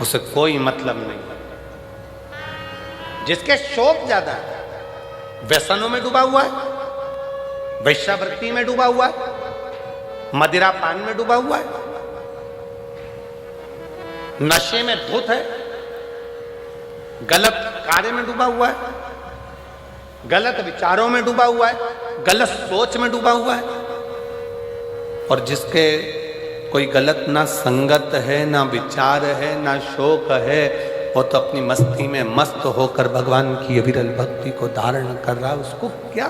उसे कोई मतलब नहीं। जिसके शौक ज्यादा है, व्यसनों में डूबा हुआ है, वेश्यावृत्ति में डूबा हुआ है, मदिरा पान में डूबा हुआ है, नशे में धुत है, गलत कार्य में डूबा हुआ है, गलत विचारों में डूबा हुआ है, गलत सोच में डूबा हुआ है। और जिसके कोई गलत ना संगत है, ना विचार है, ना शोक है, वो तो अपनी मस्ती में मस्त होकर भगवान की अविरल भक्ति को धारण कर रहा है। उसको क्या?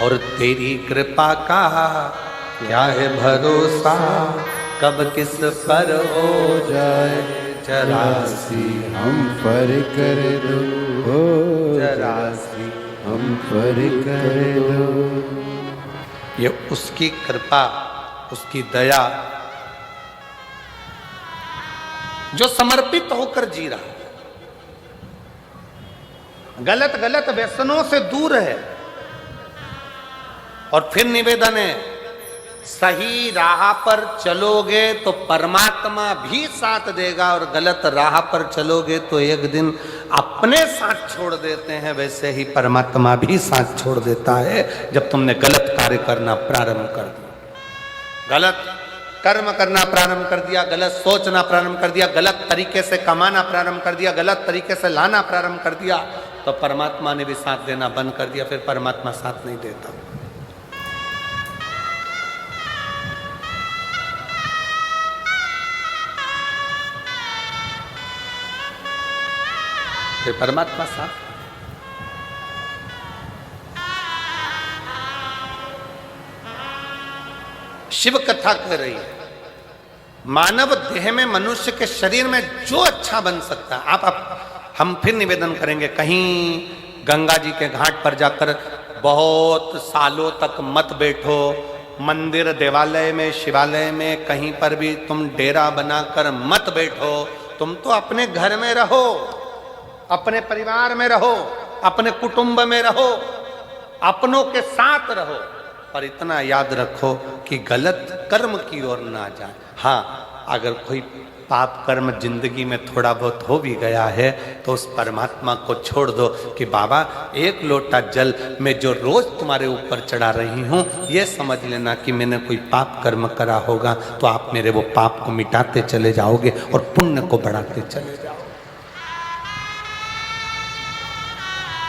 और तेरी कृपा का क्या है भरोसा, कब किस पर हो जाए चरासी हम पर कर दो, चरासी हम पर कर दो। ये उसकी कृपा, उसकी दया, जो समर्पित होकर जी रहा है, गलत गलत व्यसनों से दूर है। और फिर निवेदन है, सही राह पर चलोगे तो परमात्मा भी साथ देगा, और गलत राह पर चलोगे तो एक दिन अपने साथ छोड़ देते हैं। वैसे ही परमात्मा भी साथ छोड़ देता है जब तुमने गलत कार्य करना प्रारंभ कर दिया, गलत कर्म करना प्रारंभ कर दिया, गलत सोचना प्रारंभ कर दिया, गलत तरीके से कमाना प्रारंभ कर दिया, गलत तरीके से लाना प्रारंभ कर दिया, तो परमात्मा ने भी साथ देना बंद कर दिया। फिर परमात्मा साथ नहीं देता। फिर परमात्मा साथ। शिव कथा कह रही है, मानव देह में, मनुष्य के शरीर में जो अच्छा बन सकता है, हम फिर निवेदन करेंगे, कहीं गंगा जी के घाट पर जाकर बहुत सालों तक मत बैठो। मंदिर, देवालय में, शिवालय में, कहीं पर भी तुम डेरा बनाकर मत बैठो। तुम तो अपने घर में रहो, अपने परिवार में रहो, अपने कुटुंब में रहो, अपनों के साथ रहो, पर इतना याद रखो कि गलत कर्म की ओर ना जाए। हाँ, अगर कोई पाप कर्म जिंदगी में थोड़ा बहुत हो भी गया है तो उस परमात्मा को छोड़ दो कि बाबा एक लोटा जल मैं जो रोज तुम्हारे ऊपर चढ़ा रही हूँ, ये समझ लेना कि मैंने कोई पाप कर्म करा होगा, तो आप मेरे वो पाप को मिटाते चले जाओगे और पुण्य को बढ़ाते चले जाओगे।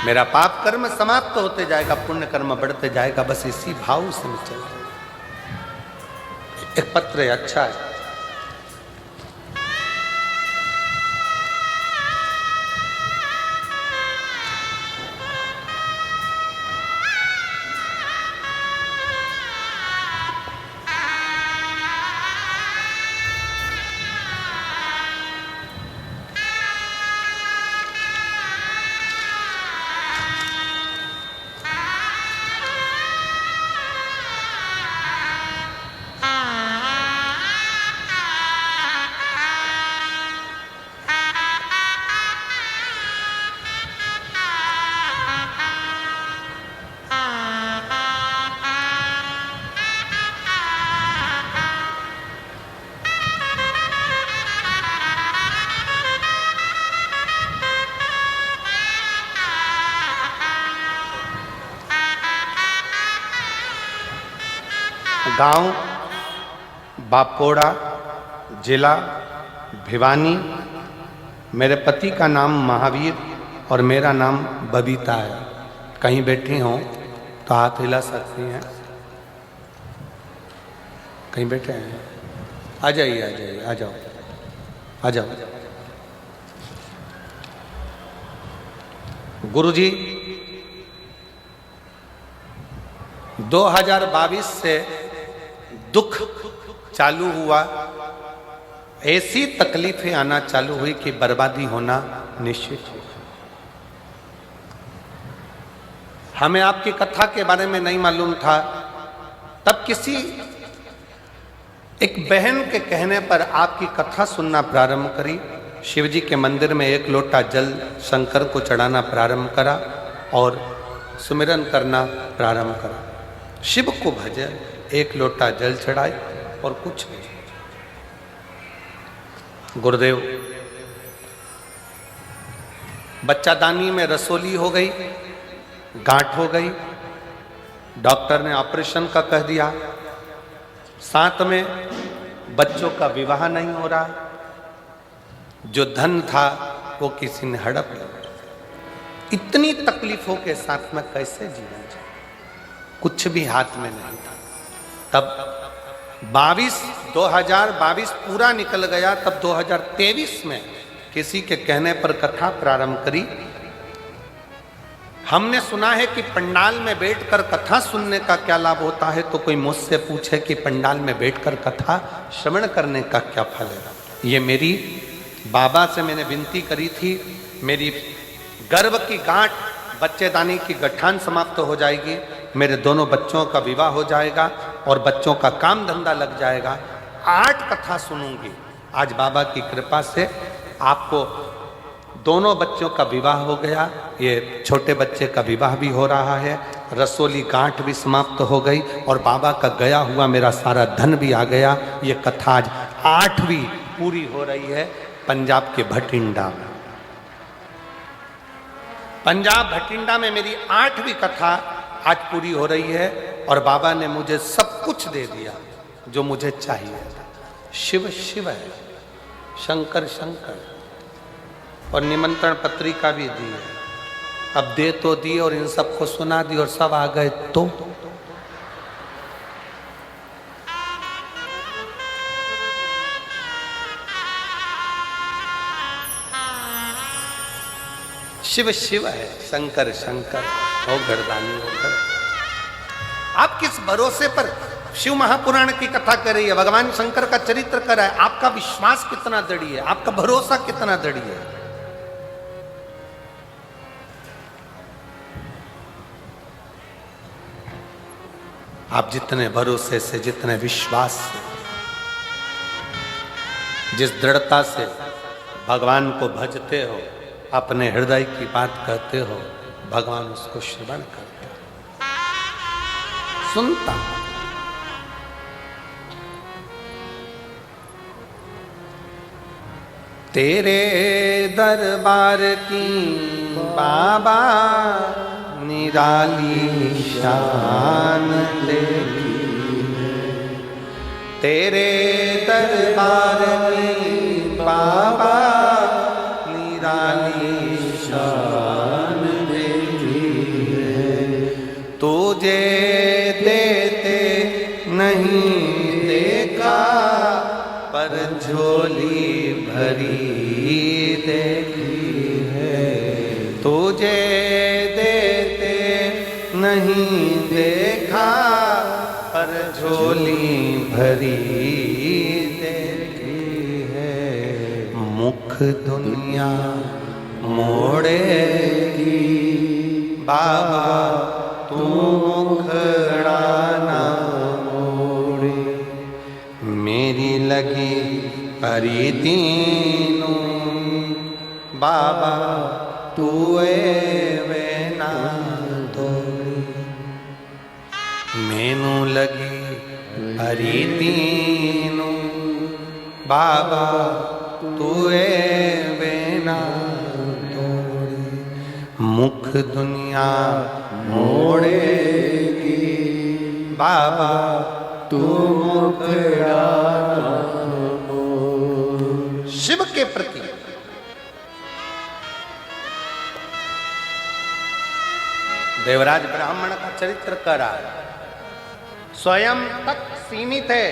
मेरा पाप कर्म समाप्त होते जाएगा, पुण्य कर्म बढ़ते जाएगा। बस इसी भाव से मैं चल। एक पत्र है, अच्छा है। गांव बापोड़ा, जिला भिवानी। मेरे पति का नाम महावीर और मेरा नाम बबीता है। कहीं बैठी हों तो हाथ हिला सकती हैं। कहीं बैठे हैं? आ जाइए, आ जाइए, आ जाओ, आ जाओ। गुरुजी 2022 से दुख चालू हुआ, ऐसी तकलीफें आना चालू हुई कि बर्बादी होना निश्चित है। हमें आपकी कथा के बारे में नहीं मालूम था, तब किसी एक बहन के कहने पर आपकी कथा सुनना प्रारंभ करी। शिव जी के मंदिर में एक लोटा जल शंकर को चढ़ाना प्रारंभ करा और सुमिरन करना प्रारंभ करा। शिव को भजे, एक लोटा जल चढ़ाए और कुछ नहीं। गुरुदेव, बच्चादानी में रसोली हो गई, गांठ हो गई, डॉक्टर ने ऑपरेशन का कह दिया, साथ में बच्चों का विवाह नहीं हो रहा, जो धन था वो किसी ने हड़प लिया। इतनी तकलीफों के साथ में कैसे जीवन जाए, कुछ भी हाथ में नहीं था। तब 2022 पूरा निकल गया, तब 2023 में किसी के कहने पर कथा प्रारंभ करी। हमने सुना है कि पंडाल में बैठकर कथा सुनने का क्या लाभ होता है, तो कोई मुझसे पूछे कि पंडाल में बैठकर कथा श्रवण करने का क्या फल है। ये मेरी बाबा से मैंने विनती करी थी, मेरी गर्भ की गांठ, बच्चेदानी की गठान समाप्त हो जाएगी, मेरे दोनों बच्चों का विवाह हो जाएगा और बच्चों का काम धंधा लग जाएगा। 8 कथा सुनूंगी। आज बाबा की कृपा से आपको दोनों बच्चों का विवाह हो गया, ये छोटे बच्चे का विवाह भी हो रहा है, रसोली गांठ भी समाप्त हो गई और बाबा का गया हुआ मेरा सारा धन भी आ गया। ये कथा आज 8वीं पूरी हो रही है पंजाब के भटिंडा में। पंजाब भटिंडा में मेरी 8वीं कथा आज पूरी हो रही है और बाबा ने मुझे सब कुछ दे दिया जो मुझे चाहिए था। शिव शिव है, शंकर शंकर, और निमंत्रण पत्रिका भी दी है। अब दे तो दी और इन सबको सुना दी और सब आ गए तो शिव शिव है, शंकर शंकर, हो गर्दानी हो कर। आप किस भरोसे पर शिव महापुराण की कथा कर रही है, भगवान शंकर का चरित्र कर रहा है, आपका विश्वास कितना दृढ़ है, आपका भरोसा कितना दृढ़ है। आप जितने भरोसे से, जितने विश्वास से, जिस दृढ़ता से भगवान को भजते हो, अपने हृदय की बात कहते हो, भगवान उसको श्रवण करता, सुनता। तेरे दरबार की बाबा निराली शान तेरी, तेरे दरबार की बाबा निराली शान तेरी है। तुझे देते नहीं देखा, पर झोली भरी देखी है। तुझे देते नहीं देखा, पर झोली भरी देखी है। मुख दुनिया मोड़ेगी बाबा, तू मुखड़ा ना मोड़े। मेरी लगी हरी दीनू बाबा, तू वे ना दौड़ी। मैनू लगी हरी दीनू बाबा, तू वे ना दौड़ी। मुख दुनिया मोड़ेगी बाबा, तू मुखड़ा मोड़। शिव के प्रति देवराज ब्राह्मण का चरित्र कर रहा है। स्वयं तक सीमित है,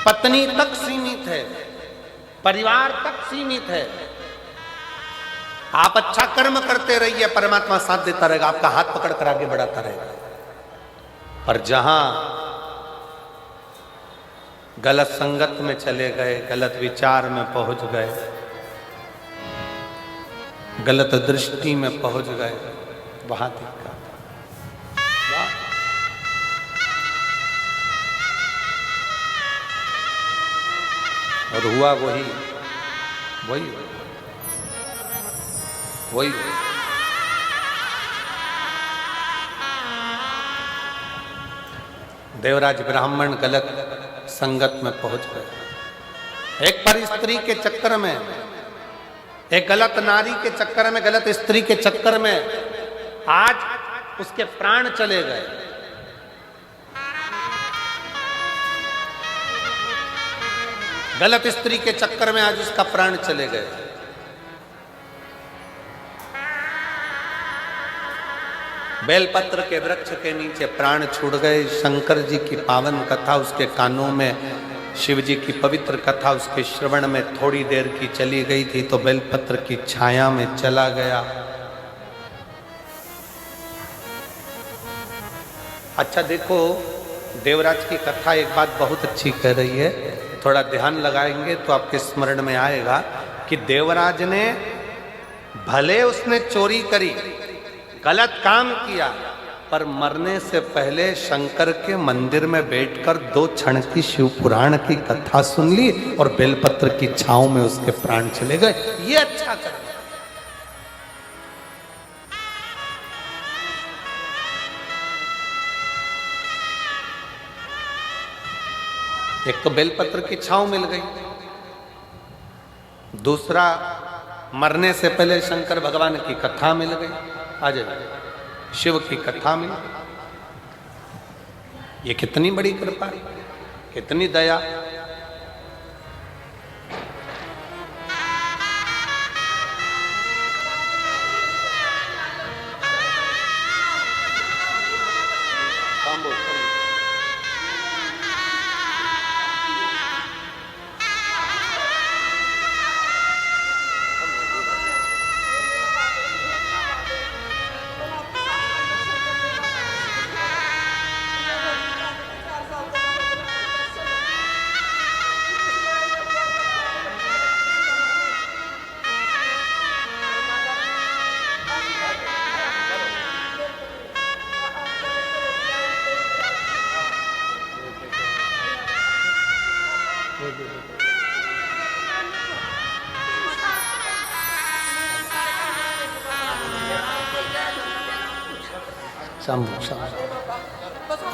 पत्नी तक सीमित है, परिवार तक सीमित है। आप अच्छा कर्म करते रहिए, परमात्मा साथ देता रहेगा, आपका हाथ पकड़ कर आगे बढ़ाता रहेगा। पर जहां गलत संगत में चले गए, गलत विचार में पहुंच गए, गलत दृष्टि में पहुंच गए, वहां दिक्कत। और हुआ वही वही वही देवराज ब्राह्मण गलत संगत में पहुंच गए। एक पर स्त्री के चक्कर में, एक गलत नारी के चक्कर में, गलत स्त्री के चक्कर में आज उसके प्राण चले गए। गलत स्त्री के चक्कर में आज उसका प्राण चले गए। बेलपत्र के वृक्ष के नीचे प्राण छूट गए। शंकर जी की पावन कथा उसके कानों में, शिव जी की पवित्र कथा उसके श्रवण में थोड़ी देर की चली गई थी तो बेलपत्र की छाया में चला गया। अच्छा देखो, देवराज की कथा एक बात बहुत अच्छी कह रही है, थोड़ा ध्यान लगाएंगे तो आपके स्मरण में आएगा कि देवराज ने, भले उसने चोरी करी, गलत काम किया, पर मरने से पहले शंकर के मंदिर में बैठकर 2 क्षण की शिव पुराण की कथा सुन ली और बेलपत्र की छांव में उसके प्राण चले गए। ये अच्छा कर। एक तो बेलपत्र की छांव मिल गई, दूसरा मरने से पहले शंकर भगवान की कथा मिल गई, आज शिव की कथा मिल गई। ये कितनी बड़ी कृपा, कितनी दया।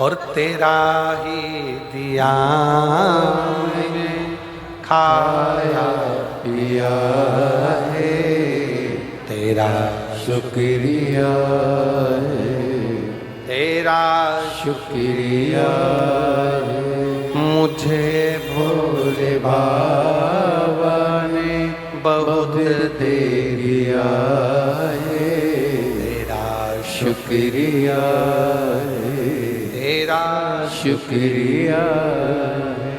और तेरा ही दिया खाया पिया है, तेरा शुक्रिया है, तेरा शुक्रिया है, मुझे भोले बाबा ने बहुत दे दिया है, तेरा शुक्रिया है, तेरा शुक्रिया है।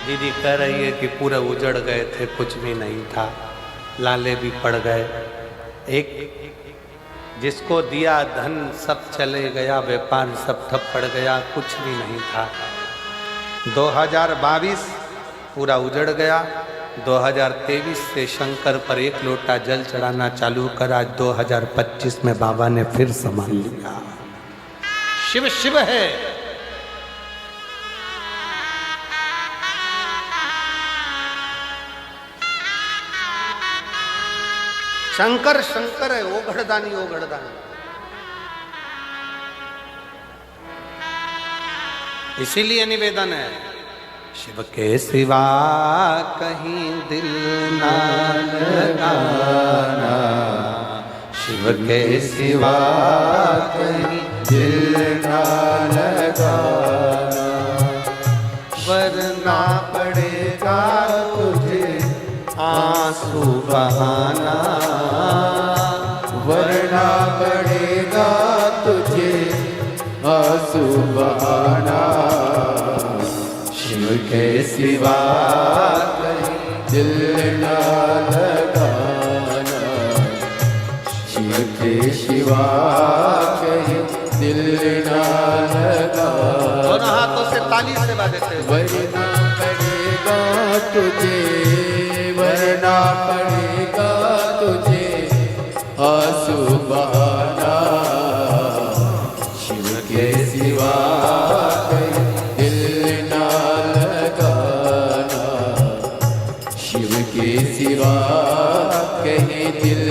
दीदी कह रही है कि पूरे उजड़ गए थे, कुछ भी नहीं था, लाले भी पड़ गए। एक जिसको दिया धन सब चले गया, व्यापार सब ठप पड़ गया, कुछ भी नहीं था। 2022 पूरा उजड़ गया। 2023 से शंकर पर 1 लोटा जल चढ़ाना चालू करा। 2025 में बाबा ने फिर संभाल लिया। शिव शिव है। शंकर शंकर है, ओघड़दानी ओघड़दानी। इसीलिए निवेदन है, शिव के सिवा कहीं दिल ना लगाना, शिव के सिवा कहीं दिल ना लगाना, वरना पड़ेगा तुझे आंसू बहाना, वरना पड़ेगा तुझे आंसू बहाना, शिव के सिवा कहीं दिल ना लगाना, शिव के सिवा कहीं दिल ना लगाना, दोनों हाथों से ताली से बजाते हुए। वरना पड़ेगा तुझे, वरना पड़ेगा तुझे आंसू बहाना, शिव के सिवा कहीं दिल ना लगाना, शिव के सिवा सिवा कहीं दिल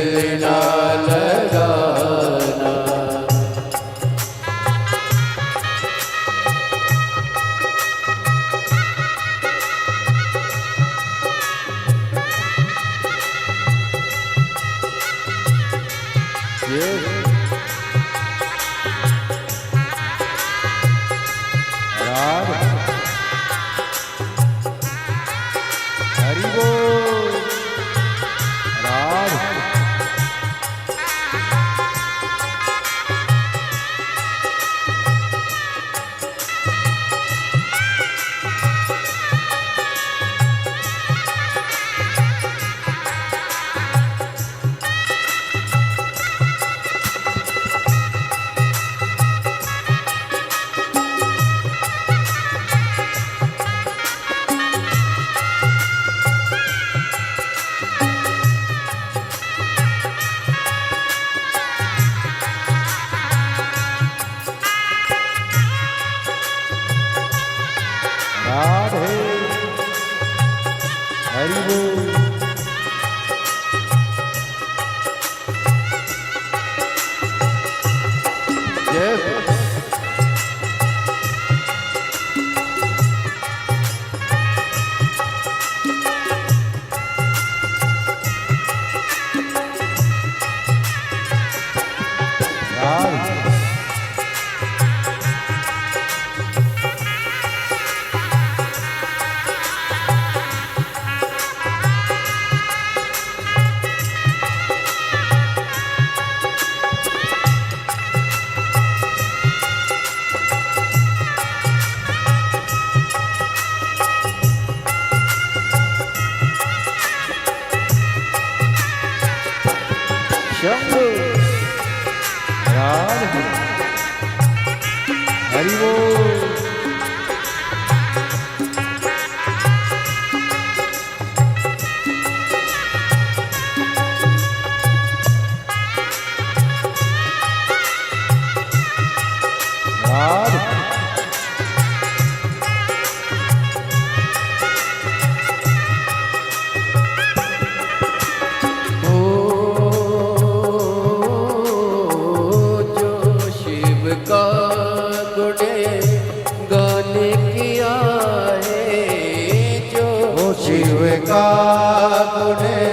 ना लगाना। हरि बोल राधे। राधे हरि बोल। जय राधे शंभु राधे हरि बोल। राधे जो शिव का गुणे गाने किया है, जो शिव का गुणे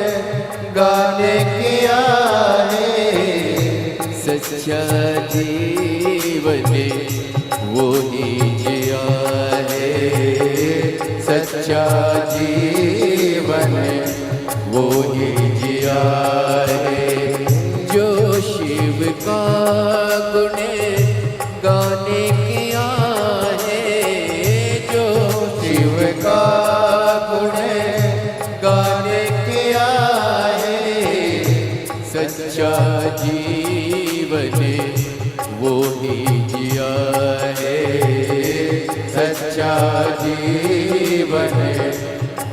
गाने किया है, सच्चा जीवन वो ही जिया है, सच्चा जीवन वो ही जिया है। जो शिव का गुणे गाने किया है, जो शिव का गुणे गाने किया है, सच्चा जीवन वो ही जिया है, सच्चा जीवन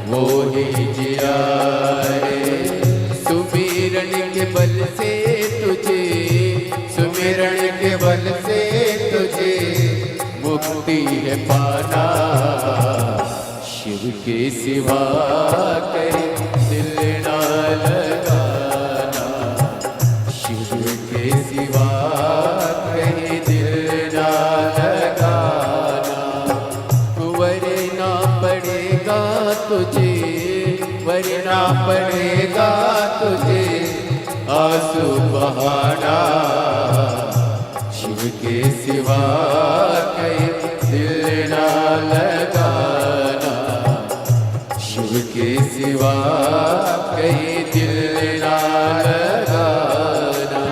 वो ही जिया है। सुमिरन के बल से तुझे, सुमिरन के बल से तुझे मुक्ति है पाना। शिव के सिवा कहीं दिल ना लगाना, शिव के सिवा कहीं दिल ना लगाना। वरना पड़ेगा तुझे, वरना पड़ेगा तुझे आंसू बहाना। शिव के सिवा कहीं दिल ना लगाना, शिव के सिवा कहीं दिल ना लगाना।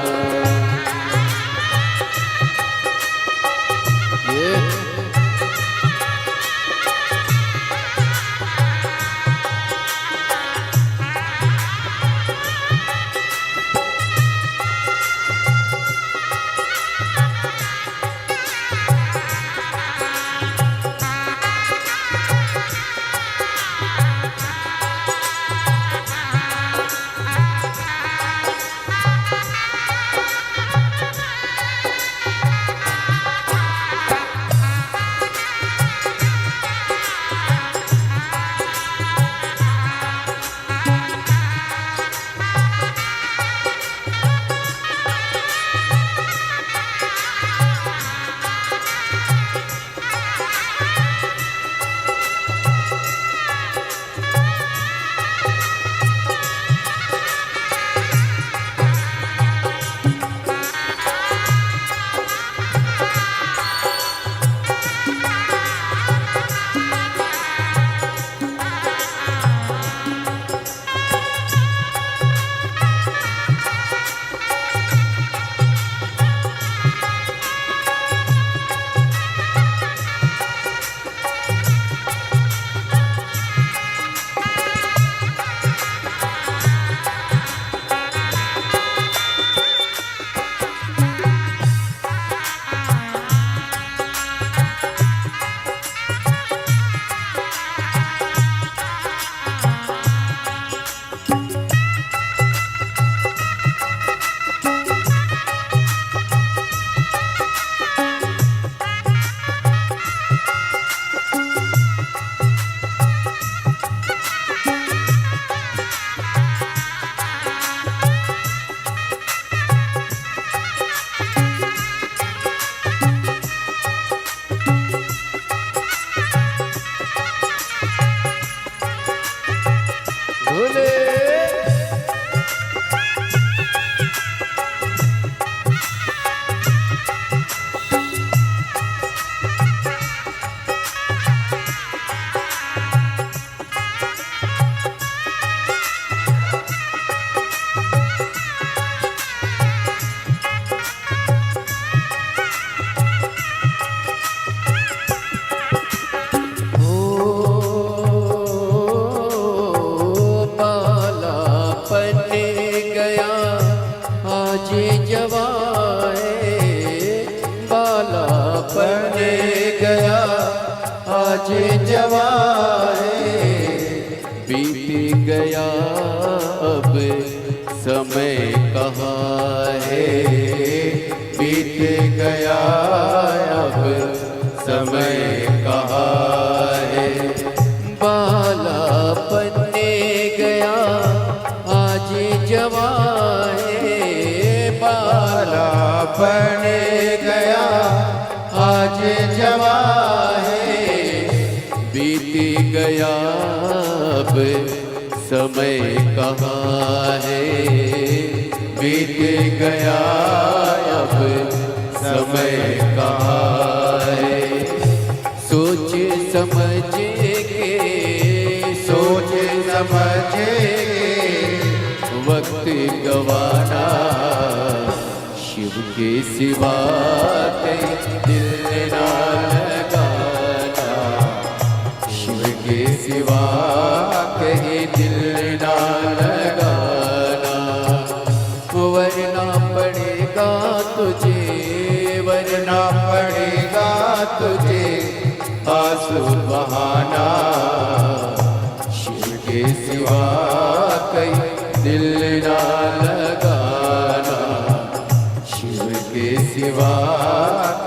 जवाए बालापन गया आज जवाए बीत गया अब समय कहाँ है बीत गया अब समय कहाँ है बालापन गया आज जवाए बालापन गया आज जवाए बीत गया अब समय कहाँ है बीत गया अब समय कहाँ है सोच समझ के सोच समझ के वक्त गवाना शिव के सिवा कहीं दिल ना लगाना शिव के सिवा कहीं दिल ना लगाना वरना पड़ेगा तुझे वरना पड़ेगा तुझे आंसू बहाना शिव के सिवा कहीं दिल ना लगाना शिव के सिवा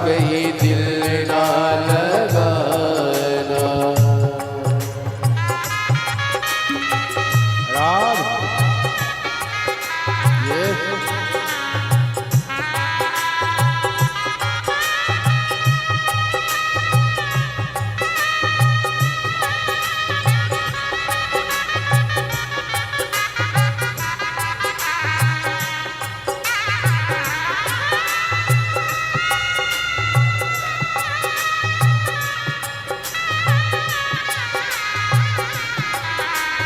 कहीं दिल ना लगाना राम ये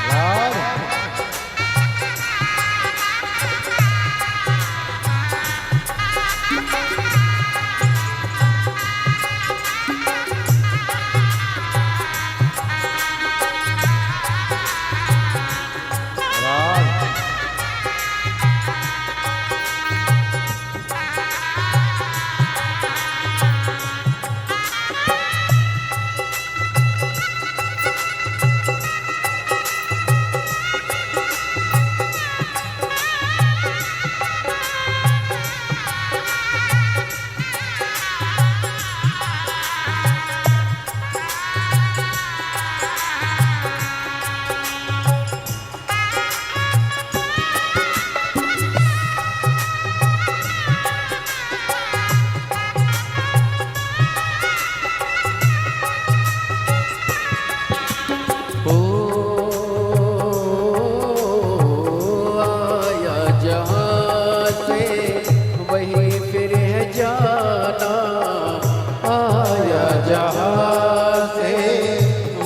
राम राम ओ आया जहाँ से वही फिर है जाना आया जहाँ से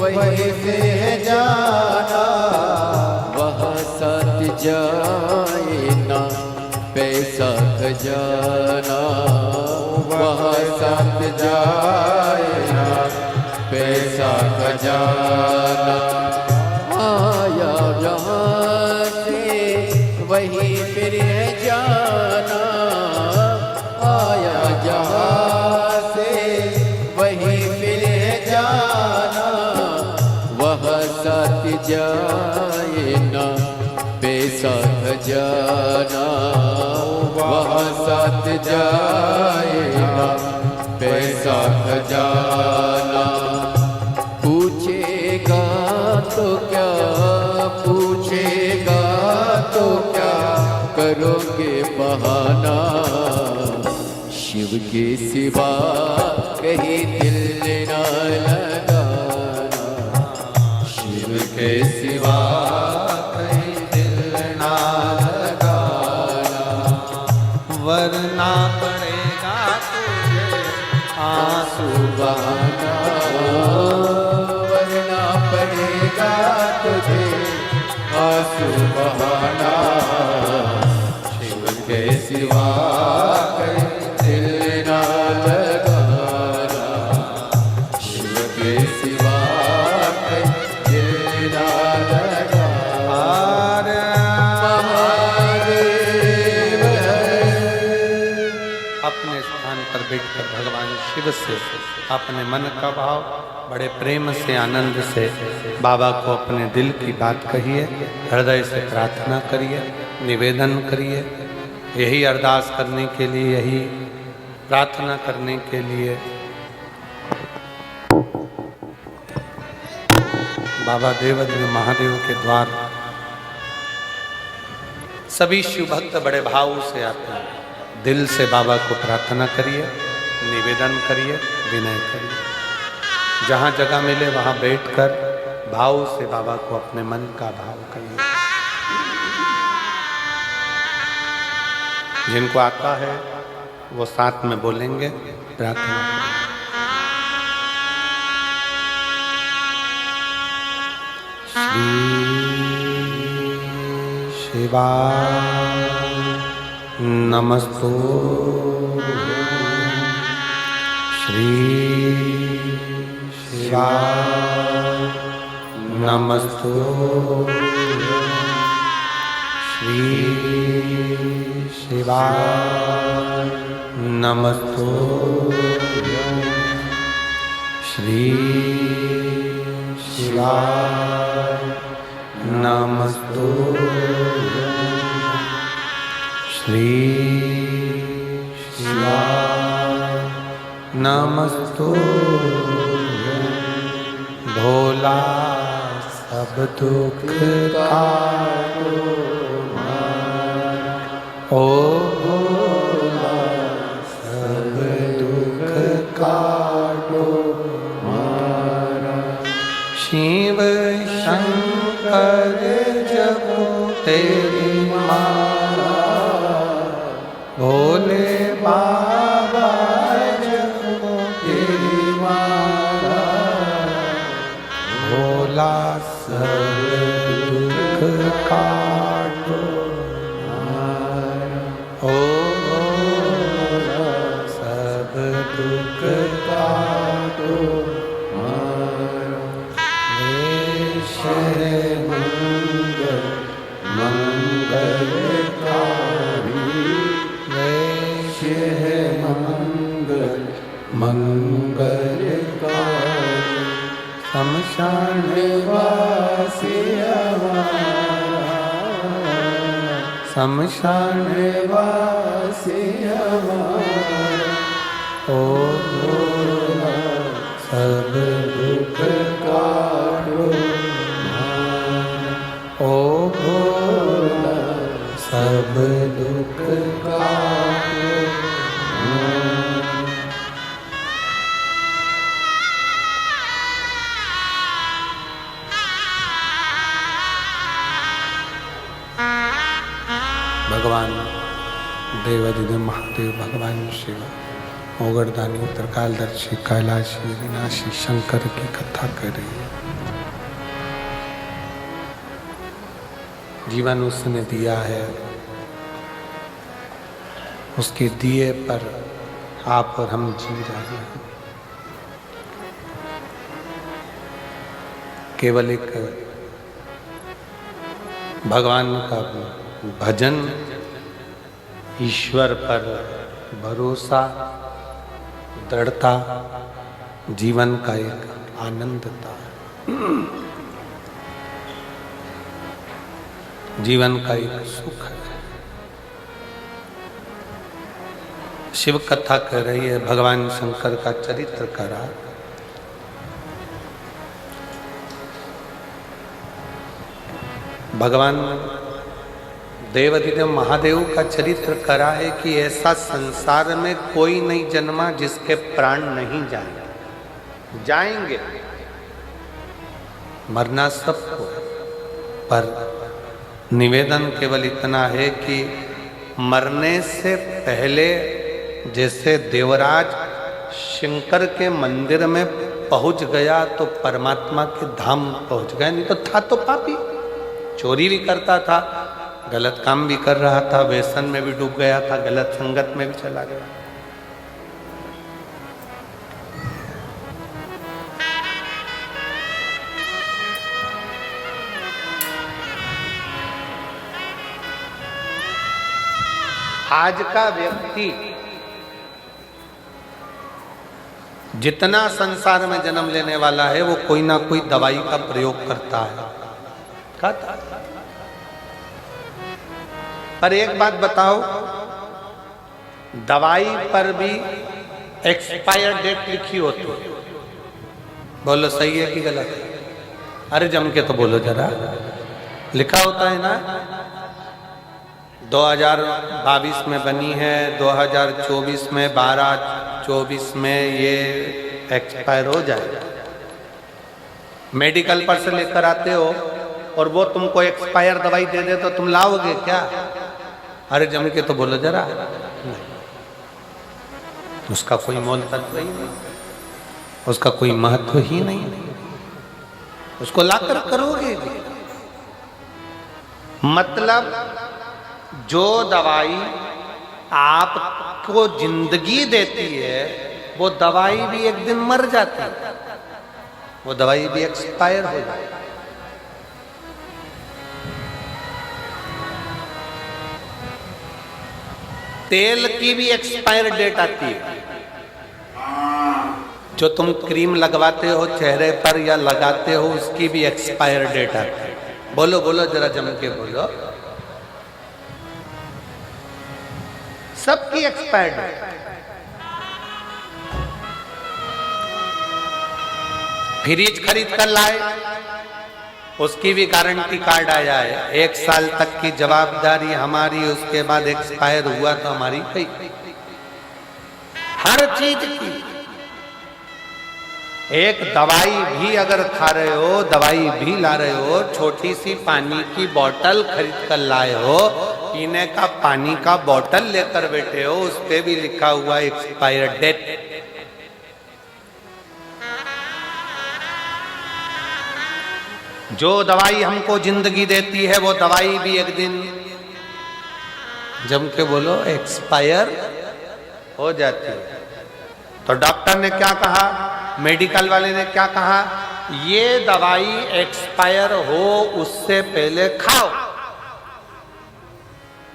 वही फिर है जाना वहाँ साथ जाए ना पैसा खजाना वहाँ साथ जाए ना पैसा खजाना आया जहाँ से वही फिर है जाना आया जहाँ से वही फिर है जाना वह साथ जाए ना पैसा खजाना वह साथ जाए ना पैसा खजाना पूछेगा तो क्या पूछेगा तो क्या करोगे बहाना शिव के सिवा कहीं दिल ना लगाना शिव के सिवा कहीं दिल ना लगाना वरना पड़ेगा तुझे आंसू बहाना वरना पड़ेगा तुझे आंसू बहाना शिव के सिवा कहीं दिल ना लगाना शिव के सिवा कहीं दिल ना लगाना महादेव अपने स्थान पर बैठकर भगवान शिव से अपने मन का भाव बड़े प्रेम से आनंद से बाबा को अपने दिल की बात कहिए, हृदय से प्रार्थना करिए, निवेदन करिए। यही अरदास करने के लिए, यही प्रार्थना करने के लिए बाबा देवाधिदेव महादेव के द्वार सभी शिव भक्त बड़े भाव से आते हैं। दिल से बाबा को प्रार्थना करिए, निवेदन करिए, विनय करिए। जहाँ जगह मिले वहाँ बैठकर भाव से बाबा को अपने मन का भाव करिए। जिनको आता है वो साथ में बोलेंगे, प्रार्थना करेंगे। श्री शिवाय नमस्तु, श्री शिवाय नमस्तु, श्री शिवाय नमस्तु, श्री शिवाय नमस्तु, श्री शिवाय नमस्तु। भोला सब दुख काटो, ओ भोला सब दुख काटो, शिव शंकर जपो तेरी माला, भोले बाबा जपो तेरी माला, भोला सब दुख काटो, ओ भोला सब दुख काटो, मंगल मंगलकारी, शमशान वासी हमारा, शमशान वासी हमारा, ओ भोला सब दुख काटो, ओ भोला सब दुख काटो। भगवान देवाधिदेव महादेव, भगवान शिव, ओगरदानी, उत्तरकालदर्शी, कैलाशी, विनाशी शंकर की कथा कर रही है। जीवन उसने दिया है, उसके दिए पर आप और हम जी रहे हैं। केवल एक भगवान का भजन, ईश्वर पर भरोसा, दृढ़ता जीवन का एक आनंद था, जीवन का एक सुख है। शिव कथा कह रही है, भगवान शंकर का चरित्र करा। भगवान देवाधिदेव महादेव का चरित्र करा है कि ऐसा संसार में कोई नहीं जन्मा जिसके प्राण नहीं जाएंगे। जाएंगे, मरना सबको, पर निवेदन केवल इतना है कि मरने से पहले जैसे देवराज शंकर के मंदिर में पहुंच गया तो परमात्मा के धाम पहुंच गया, नहीं तो था तो पापी, चोरी भी करता था, गलत काम भी कर रहा था, व्यसन में भी डूब गया था, गलत संगत में भी चला गया। आज का व्यक्ति जितना संसार में जन्म लेने वाला है वो कोई ना कोई दवाई का प्रयोग करता है, खाता है। पर एक बात बताओ, दवाई पर भी एक्सपायर डेट लिखी होती है। बोलो सही है कि गलत है? अरे जम के तो बोलो जरा। लिखा होता है ना, 2022 में बनी है, 2024 में 12/24 में ये एक्सपायर हो जाएगा। मेडिकल पर से लेकर आते हो और वो तुमको एक्सपायर दवाई दे दे तो तुम लाओगे क्या? अरे जम के तो बोलो जरा। नहीं, उसका कोई मोल तत्व ही नहीं, उसका कोई महत्व ही नहीं, उसको लाकर करोगे भी। मतलब जो दवाई आपको जिंदगी देती है वो दवाई भी एक दिन मर जाती है, वो दवाई भी एक्सपायर हो जाती है। तेल की भी एक्सपायर डेट आती है। जो तुम क्रीम लगवाते हो चेहरे पर या लगाते हो उसकी भी एक्सपायर डेट आती है। बोलो बोलो जरा जम के बोलो। सबकी एक्सपायर डेट। फ्रिज खरीद कर लाए, उसकी भी गारंटी कार्ड आया है, 1 साल तक की जवाबदारी हमारी, उसके बाद एक्सपायर हुआ तो हमारी गई। हर चीज की। एक दवाई भी अगर खा रहे हो, दवाई भी ला रहे हो, छोटी सी पानी की बोतल खरीद कर लाए हो, पीने का पानी का बोतल लेकर बैठे हो, उस पे भी लिखा हुआ एक्सपायर डेट। जो दवाई हमको जिंदगी देती है वो दवाई भी एक दिन जम के बोलो एक्सपायर हो जाती है। तो डॉक्टर ने क्या कहा, मेडिकल वाले ने क्या कहा, ये दवाई एक्सपायर हो उससे पहले खाओ।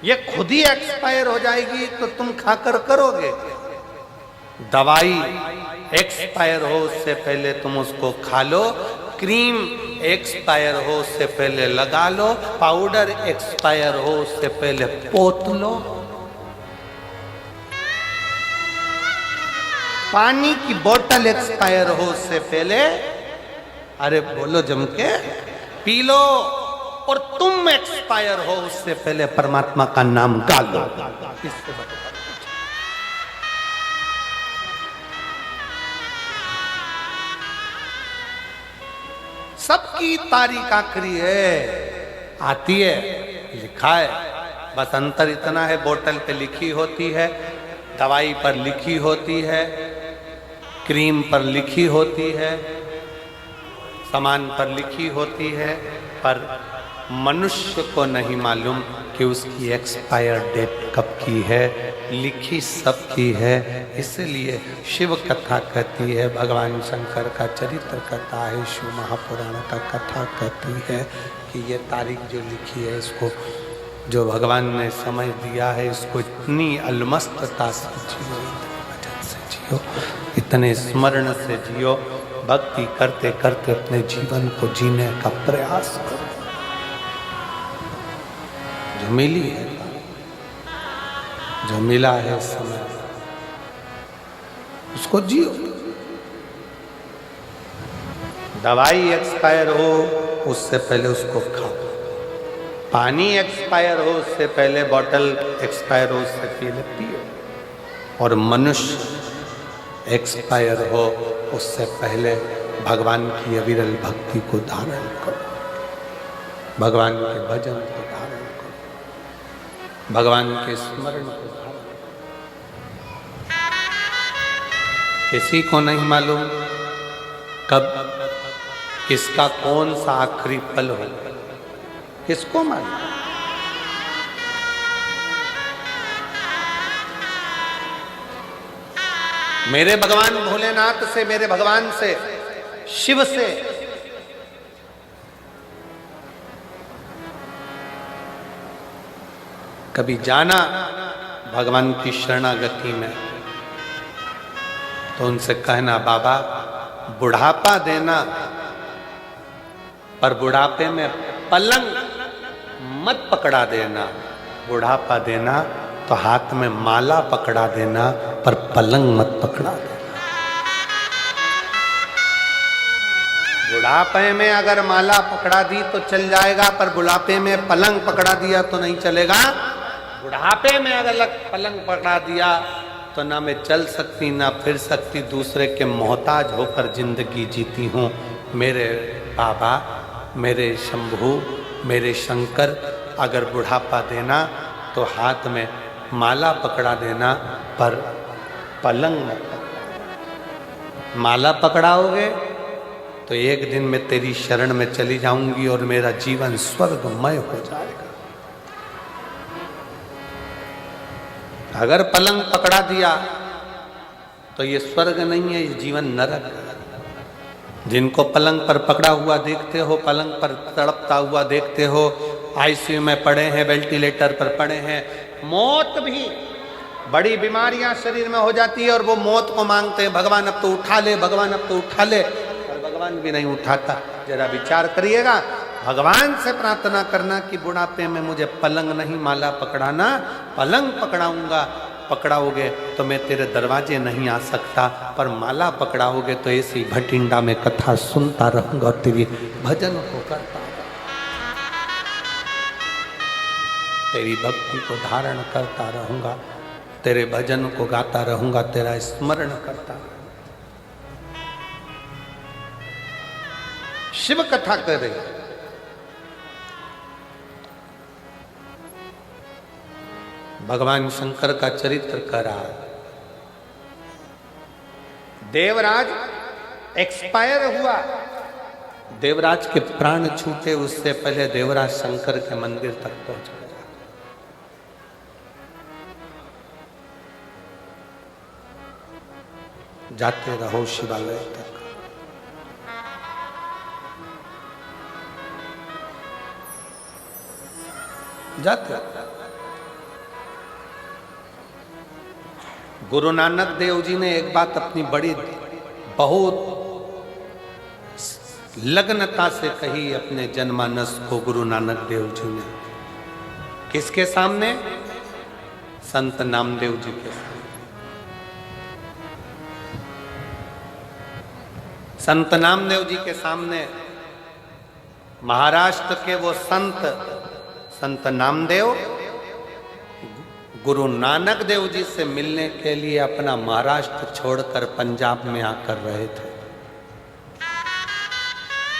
ये खुद ही एक्सपायर हो जाएगी तो तुम खाकर करोगे। दवाई एक्सपायर हो उससे पहले तुम उसको खा लो, क्रीम एक्सपायर हो उससे पहले लगा लो, पाउडर एक्सपायर हो उससे पहले पोत लो, पानी की बोतल एक्सपायर हो उससे पहले, अरे बोलो जम के, पी लो। और तुम एक्सपायर हो उससे पहले परमात्मा का नाम डालो। सबकी तारीख आखिरी है, आती है, लिखा है, बस अंतर इतना है, बोतल पे लिखी होती है, दवाई पर लिखी होती है, क्रीम पर लिखी होती है, सामान पर लिखी होती है, पर मनुष्य को नहीं मालूम कि उसकी एक्सपायर डेट कब की है। लिखी सब की है। इसलिए शिव कथा कहती है, भगवान शंकर का चरित्र कहता है, शिव महापुराण का कथा कहती है कि ये तारीख जो लिखी है इसको जो भगवान ने समझ दिया है इसको इतनी अलमस्तता से जियो, भजन से जियो, इतने स्मरण से जियो, भक्ति करते करते अपने जीवन को जीने का प्रयास करो। जो मिली है, जो मिला है समय, उसको जियो। दवाई एक्सपायर हो उससे पहले उसको खाओ, पानी एक्सपायर हो उससे पहले, बोतल एक्सपायर हो उससे पहले पियो, और मनुष्य एक्सपायर हो उससे पहले भगवान की अविरल भक्ति को धारण करो, भगवान के भजन को धारण करो, भगवान के स्मरण को धारण करो। किसी को नहीं मालूम कब किसका कौन सा आखिरी पल हो, किसको मालूम? मेरे भगवान भोलेनाथ से, मेरे भगवान से, शिव से कभी जाना भगवान की शरणागति में, तो उनसे कहना बाबा बुढ़ापा देना, पर बुढ़ापे में पलंग मत पकड़ा देना। बुढ़ापा देना तो हाथ में माला पकड़ा देना, पर पलंग मत पकड़ा देना। बुढ़ापे में अगर माला पकड़ा दी तो चल जाएगा, पर बुढ़ापे में पलंग पकड़ा दिया तो नहीं चलेगा। बुढ़ापे में अगर पलंग पकड़ा दिया तो ना मैं चल सकती ना फिर सकती, दूसरे के मोहताज होकर जिंदगी जीती हूँ। मेरे बाबा, मेरे शंभू, मेरे शंकर, अगर बुढ़ापा देना तो हाथ में माला पकड़ा देना, पर पलंग मत पकड़ा। माला पकड़ाओगे तो एक दिन मैं तेरी शरण में चली जाऊंगी और मेरा जीवन स्वर्गमय हो जाएगा। अगर पलंग पकड़ा दिया तो ये स्वर्ग नहीं है, ये जीवन नरक है। जिनको पलंग पर पकड़ा हुआ देखते हो, पलंग पर तड़पता हुआ देखते हो, आईसीयू में पड़े हैं, वेंटिलेटर पर पड़े हैं, मौत भी, बड़ी बीमारियां शरीर में हो जाती है और वो मौत को मांगते हैं, भगवान अब तो उठा ले, भगवान अब तो उठा ले, पर भगवान भी नहीं उठाता। जरा विचार करिएगा, भगवान से प्रार्थना करना कि बुढ़ापे में मुझे पलंग नहीं माला पकड़ाना, पलंग पकड़ाऊंगा, पकड़ाओगे तो मैं तेरे दरवाजे नहीं आ सकता, पर माला पकड़ाओगे तो ऐसी भटिंडा में कथा सुनता रहूंगा और तेरी भजन को करता, तेरी भक्ति को धारण करता रहूंगा, तेरे भजन को गाता रहूंगा, तेरा स्मरण करता रहूंगा। शिव कथा कर रहे, भगवान शंकर का चरित्र करा। देवराज एक्सपायर हुआ, देवराज के प्राण छूटे उससे पहले देवराज शंकर के मंदिर तक पहुंच गया। जाते रहो शिवालय तक, जाते रहो। गुरु नानक देव जी ने एक बात अपनी बड़ी बहुत लग्नता से कही अपने जनमानस को। गुरु नानक देव जी ने किसके सामने? संत नामदेव जी के सामने। संत नामदेव जी के सामने महाराष्ट्र के वो संत नामदेव गुरु नानक देव जी से मिलने के लिए अपना महाराष्ट्र छोड़कर पंजाब में आकर रहे थे।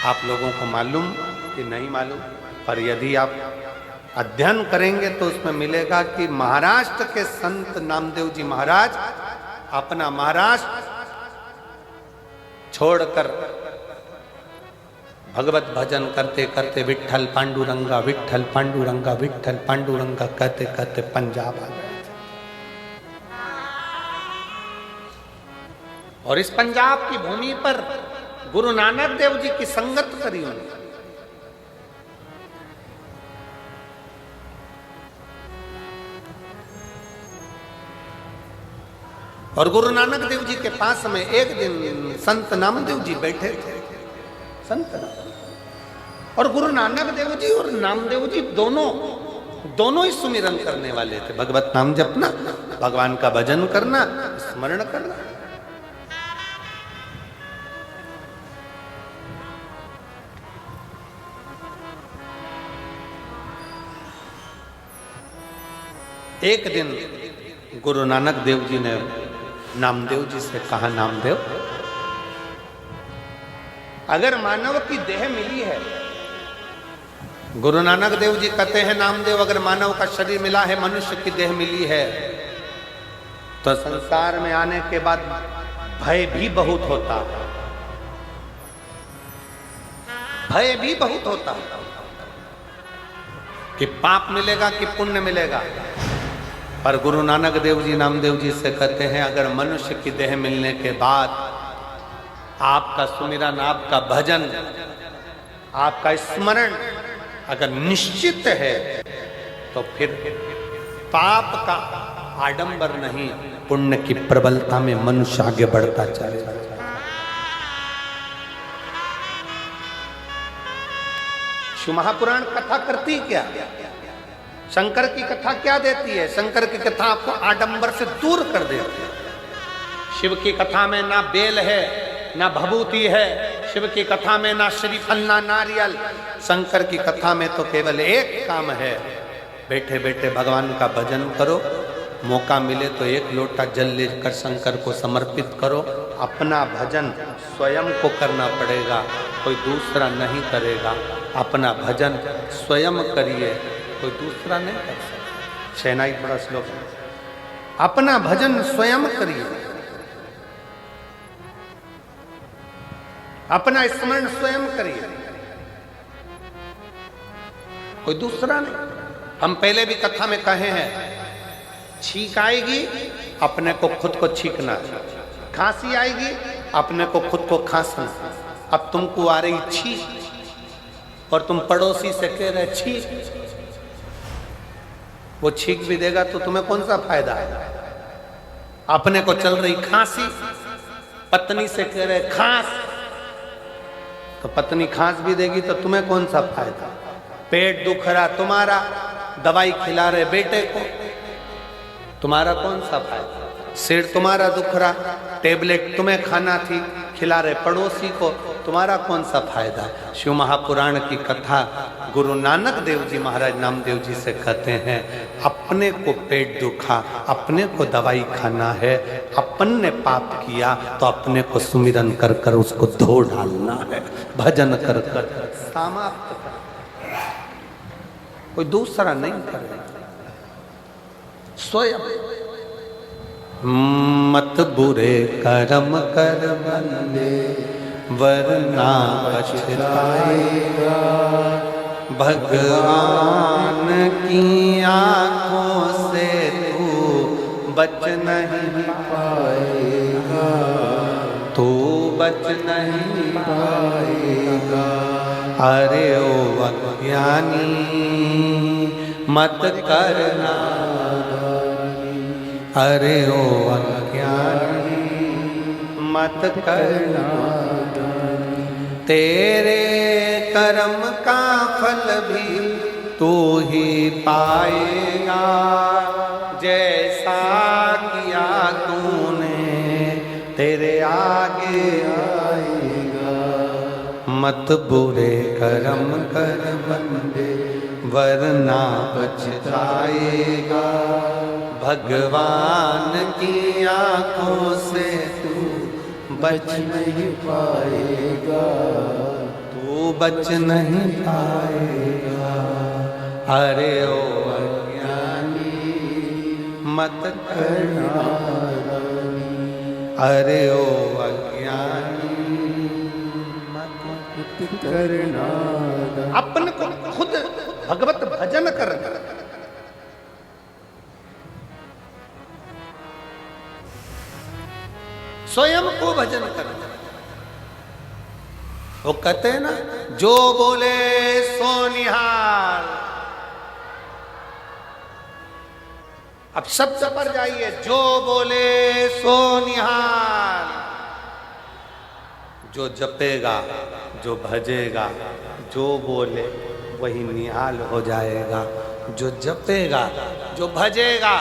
आप लोगों को मालूम कि नहीं मालूम, पर यदि आप अध्ययन करेंगे तो उसमें मिलेगा कि महाराष्ट्र के संत नामदेव जी महाराज अपना महाराष्ट्र छोड़कर भगवत भजन करते करते विट्ठल पांडुरंगा विट्ठल पांडुरंगा विट्ठल पांडुरंगा कहते कहते पंजाब आ गए थे। और इस पंजाब की भूमि पर गुरु नानक देव जी की संगत करी उन्होंने। और गुरु नानक देव जी के पास में एक दिन संत नामदेव जी बैठे थे। संत और गुरु नानक देव जी और नामदेव जी दोनों ही सुमिरन करने वाले थे। भगवत नाम जपना, भगवान का भजन करना, स्मरण करना। एक दिन गुरु नानक देव जी ने नामदेव जी से कहा, नामदेव, अगर मानव की देह मिली है, गुरु नानक देव जी कहते हैं, नामदेव, अगर मानव का शरीर मिला है, मनुष्य की देह मिली है, तो संसार में आने के बाद भय भी बहुत होता है। भय भी बहुत होता है कि पाप मिलेगा कि पुण्य मिलेगा। पर गुरु नानक देव जी नामदेव जी से कहते हैं, अगर मनुष्य की देह मिलने के बाद आपका सुमिरन, आपका भजन, आपका स्मरण अगर निश्चित है, तो फिर पाप का आडंबर नहीं, पुण्य की प्रबलता में मनुष्य आगे बढ़ता चले जाता है। शिव महापुराण कथा करती क्या? शंकर की कथा क्या देती है? शंकर की कथा आपको आडंबर से दूर कर देती है। शिव की कथा में ना बेल है ना भभूति है, शिव की कथा में ना श्रीफल ना नारियल। शंकर की कथा में तो केवल एक काम है, बैठे बैठे भगवान का भजन करो, मौका मिले तो एक लोटा जल लेकर शंकर को समर्पित करो। अपना भजन स्वयं को करना पड़ेगा, कोई दूसरा नहीं करेगा। अपना भजन स्वयं करिए, कोई दूसरा नहीं कर सकता। शहनाई थोड़ा श्लोक है, अपना भजन स्वयं करिए, अपना स्मरण स्वयं करिए, कोई दूसरा नहीं। हम पहले भी कथा में कहे हैं, छींक आएगी अपने को खुद को छींकना, खांसी आएगी अपने को खुद को खांसना। अब तुमको आ रही छींक और तुम पड़ोसी से कह रहे छींक, वो छींक भी देगा तो तुम्हें कौन सा फायदा है? अपने को चल रही खांसी, पत्नी से कह रहे खांस, तो पत्नी खांस भी देगी तो तुम्हें कौन सा फायदा? पेट दुख रहा तुम्हारा, दवाई खिला रहे बेटे को, तुम्हारा कौन सा फायदा? सिर तुम्हारा दुख रहा, टेबलेट तुम्हें खाना थी, खिला रहे पड़ोसी को, तुम्हारा कौन सा फायदा? शिव महापुराण की कथा गुरु नानक देव जी महाराज नामदेव जी से कहते हैं, अपने को पेट दुखा, अपने को दवाई खाना है, अपन ने पाप किया तो अपने को सुमिरन कर कर उसको धो डालना है, भजन कर कर समाप्त कर, कोई दूसरा नहीं करेगा, स्वयं। मत बुरे कर्म कर बंदे वरना पछताएगा, भगवान की आंखों से तू बच नहीं पाएगा, तू बच नहीं पाएगा। अरे ओ अज्ञानी मत करना, अरे ओ अज्ञानी मत करना, तेरे कर्म का फल भी तू ही पाएगा, जैसा किया तूने तेरे आगे आएगा। मत बुरे कर्म कर बंदे वरना पछताएगा, भगवान की आंखों से तू बच नहीं पाएगा, तू बच नहीं पाएगा। अरे ओ अज्ञानी मत करना, अरे ओ अज्ञानी मत करना। अपन को खुद भगवत भजन करना, स्वयं को भजन करना। वो कहते हैं ना, जो बोले सो निहाल। अब शब्द पर जाइए, जो बोले सो निहाल। जो जपेगा, जो भजेगा, जो बोले वही निहाल हो जाएगा। जो जपेगा, जो भजेगा,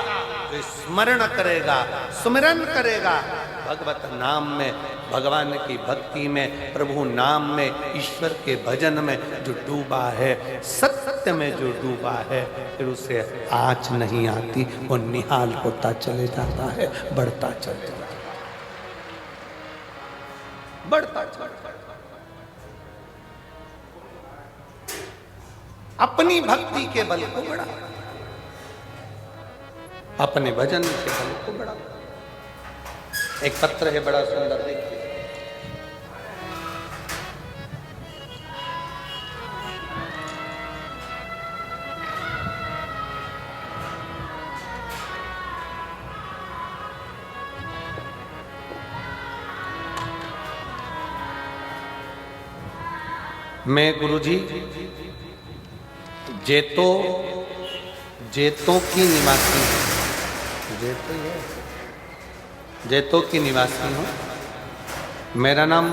जो स्मरण करेगा, सुमिरन करेगा, भगवत नाम में, भगवान की भक्ति में, प्रभु नाम में, ईश्वर के भजन में जो डूबा है, सत्य में जो डूबा है, फिर उसे आँच नहीं आती, वो निहाल होता चले जाता है, बढ़ता चले जाता है, बढ़ता चले जाता है। अपनी भक्ति के बल को बढ़ा, अपने भजन के बल को बढ़ा। एक पत्र है बड़ा सुंदर, देखिए। मैं गुरुजी जेतों की निवासी, जेतो जैतो की निवासी हूँ। मेरा नाम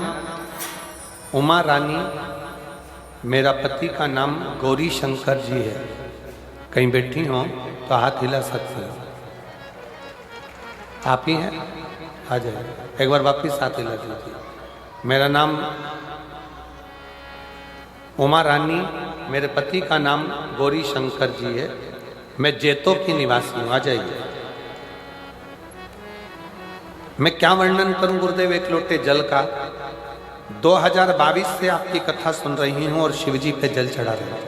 उमा रानी, मेरा पति का नाम गौरी शंकर जी है। कहीं बैठी हो तो हाथ हिला सकते हो। आप ही हैं? आ जाए, एक बार वापिस हाथ हिला दीजिए। मेरा नाम उमा रानी, मेरे पति का नाम गौरी शंकर जी है। मैं जैतो की निवासी हूँ। आ जाइए। मैं क्या वर्णन करूं गुरुदेव एक लोटे जल का। 2022 से आपकी कथा सुन रही हूं और शिवजी पे जल चढ़ा रही हूं।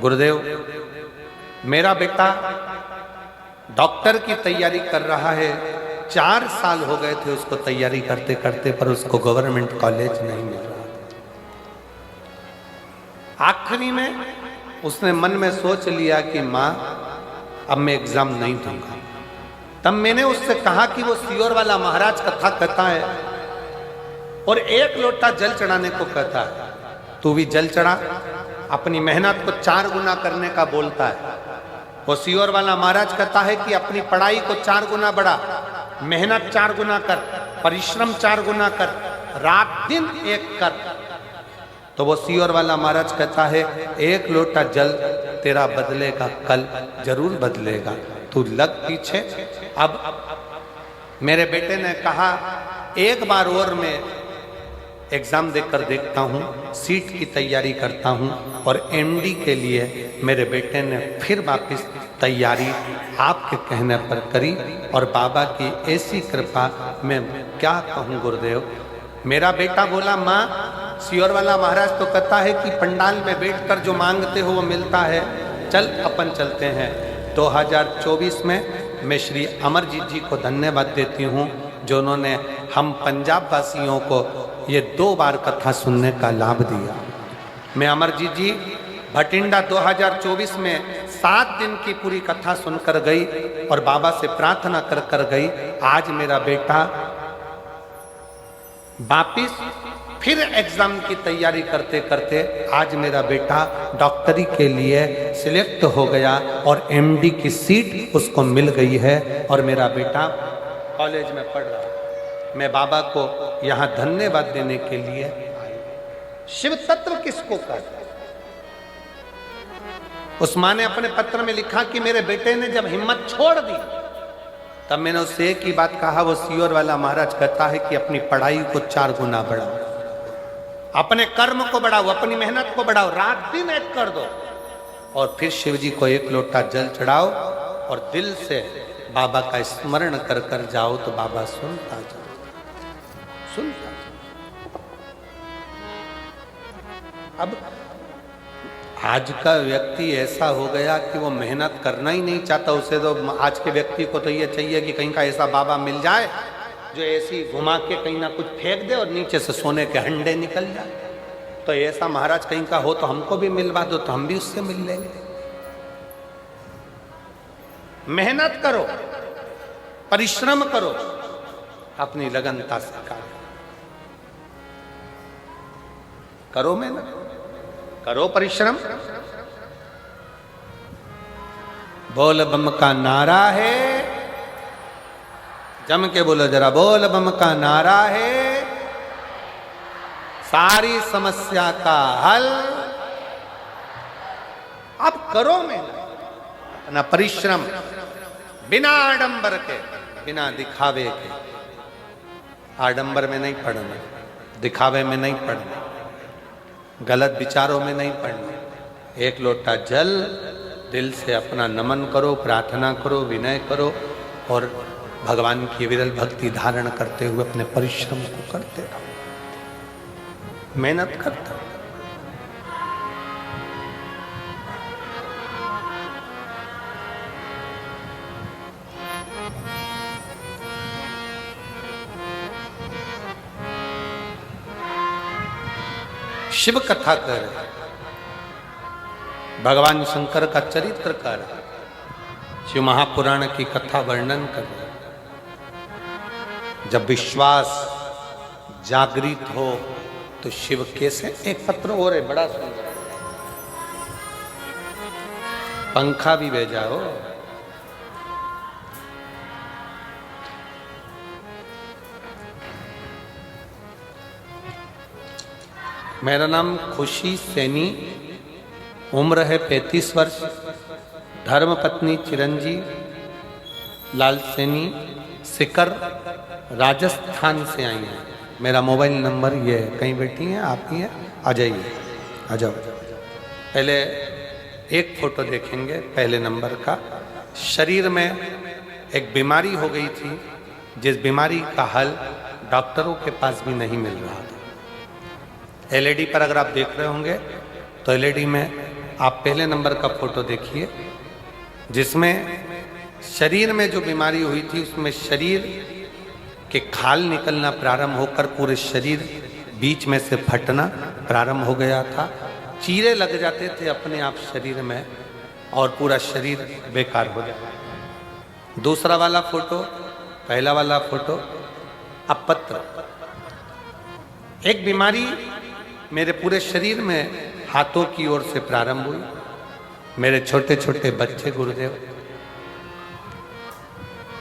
गुरुदेव, मेरा बेटा डॉक्टर की तैयारी कर रहा है। 4 साल हो गए थे उसको तैयारी करते करते, पर उसको गवर्नमेंट कॉलेज नहीं मिल रहा। आखिरी में उसने मन में सोच लिया कि माँ अब मैं एग्जाम नहीं दूंगा। तब मैंने उससे कहा कि वो सियोर वाला महाराज कथा कहता है और 1 लोटा जल चढ़ाने को कहता है। तू भी जल चढ़ा, अपनी मेहनत को 4 गुना करने का बोलता है। वो सियोर वाला महाराज कहता है कि अपनी पढ़ाई को 4 गुना बढ़ा, मेहनत 4 गुना कर, परिश्रम 4 गुना कर, रात दिन एक कर। तो वो सियोर वाला महाराज कहता है 1 लोटा जल तेरा बदलेगा, कल जरूर बदलेगा, तू लग पीछे। अब मेरे बेटे ने कहा एक बार और मैं एग्जाम देकर देखता हूँ, सीट की तैयारी करता हूँ। और एमडी के लिए मेरे बेटे ने फिर वापस तैयारी आपके कहने पर करी। और बाबा की ऐसी कृपा, मैं क्या कहूँ गुरुदेव। मेरा बेटा बोला माँ, सियोर वाला महाराज तो कहता है कि पंडाल में बैठकर जो मांगते हो वो मिलता है, चल अपन चलते हैं। 2024 में मैं श्री अमरजीत जी को धन्यवाद देती हूँ जो उन्होंने हम पंजाब वासियों को ये 2 बार कथा सुनने का लाभ दिया। मैं अमरजीत जी भटिंडा 2024 में 7 दिन की पूरी कथा सुनकर गई और बाबा से प्रार्थना कर कर गई। आज मेरा बेटा वापिस फिर एग्जाम की तैयारी करते करते आज मेरा बेटा डॉक्टरी के लिए सिलेक्ट हो गया और एमडी की सीट उसको मिल गई है और मेरा बेटा कॉलेज में पढ़ रहा है। मैं बाबा को यहाँ धन्यवाद देने के लिए। शिव तत्व किसको कहते हैं? उस माँ ने अपने पत्र में लिखा कि मेरे बेटे ने जब हिम्मत छोड़ दी तब मैंने उससे एक ही बात कहा। वो सियोर वाला महाराज कहता है कि अपनी पढ़ाई को 4 गुना बढ़ाओ, अपने कर्म को बढ़ाओ, अपनी मेहनत को बढ़ाओ, रात दिन एक कर दो और फिर शिव जी को 1 लोटा जल चढ़ाओ और दिल से बाबा का स्मरण कर कर जाओ तो बाबा सुनता जाओ, सुनता जाओ। अब आज का व्यक्ति ऐसा हो गया कि वो मेहनत करना ही नहीं चाहता। उसे तो आज के व्यक्ति को तो ये चाहिए कि कहीं का ऐसा बाबा मिल जाए जो ऐसी घुमा के कहीं ना कुछ फेंक दे और नीचे से सोने के हंडे निकल जाए। तो ऐसा महाराज कहीं का हो तो हमको भी मिलवा दो तो हम भी उससे मिल लेंगे। मेहनत करो, परिश्रम करो, अपनी लगनता से कार्य करो, मेहनत करो, परिश्रम। बोल बम का नारा है, जम के बोलो जरा, बोल बम का नारा है, सारी समस्या का हल। अब करो मेहनत, अपना परिश्रम, बिना आडंबर के, बिना दिखावे के। आडंबर में नहीं पढ़ना, दिखावे में नहीं पढ़ना, गलत विचारों में नहीं पढ़ना। 1 लोटा जल दिल से अपना नमन करो, प्रार्थना करो, विनय करो और भगवान की विरल भक्ति धारण करते हुए अपने परिश्रम को करते रहो, मेहनत करते रहो। शिव कथा कर, भगवान शंकर का चरित्र कर, शिव महापुराण की कथा वर्णन कर। जब विश्वास जागृत हो तो शिव कैसे। एक पत्र और है बड़ा सुंदर, पंखा भी भेजा हो। मेरा नाम खुशी सैनी, उम्र है 35 वर्ष, धर्मपत्नी चिरंजीव लाल सैनी, सिकर राजस्थान से आई हैं। मेरा मोबाइल नंबर ये है। कहीं बैठी हैं आप ही हैं? आ जाइए, आ जाओ। पहले एक फोटो देखेंगे पहले नंबर का। शरीर में एक बीमारी हो गई थी, जिस बीमारी का हल डॉक्टरों के पास भी नहीं मिल रहा था। एलईडी पर अगर आप देख रहे होंगे तो एलईडी में आप पहले नंबर का फोटो देखिए, जिसमें शरीर में जो बीमारी हुई थी उसमें शरीर के खाल निकलना प्रारंभ होकर पूरे शरीर बीच में से फटना प्रारंभ हो गया था। चीरे लग जाते थे अपने आप शरीर में और पूरा शरीर बेकार हो जाता। दूसरा वाला फोटो, पहला वाला फोटो अपत्र। एक बीमारी मेरे पूरे शरीर में हाथों की ओर से प्रारंभ हुई। मेरे छोटे छोटे बच्चे गुरुदेव,